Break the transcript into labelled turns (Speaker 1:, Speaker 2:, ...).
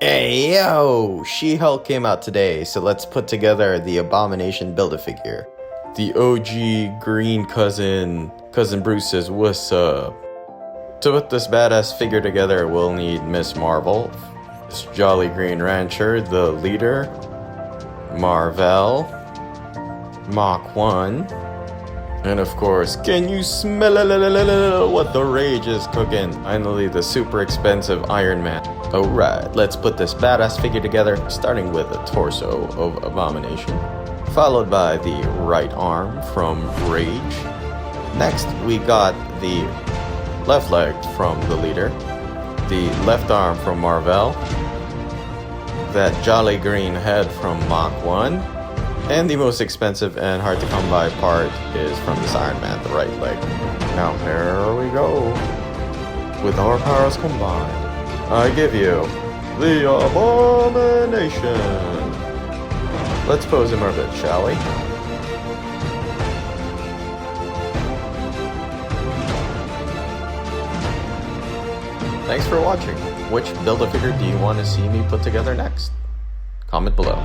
Speaker 1: Hey yo! She-Hulk came out today, so let's put together the Abomination Build-A-Figure. The OG green cousin Bruce says, "What's up?" To put this badass figure together, we'll need Miss Marvel, this Jolly Green Rancher, the leader, Marvel, Mach 1, and of course, can you smell what the rage is cooking? Finally, the super expensive Iron Man. Alright, let's put this badass figure together, starting with the torso of Abomination, followed by the right arm from Rage. Next, we got the left leg from the leader, the left arm from Marvel, that jolly green head from Mach 1, and the most expensive and hard to come by part is from this Iron Man, the right leg. Now here we go. With our powers combined, I give you the Abomination. Let's pose him a bit, shall we? Thanks for watching. Which Build-A-Figure do you want to see me put together next? Comment below.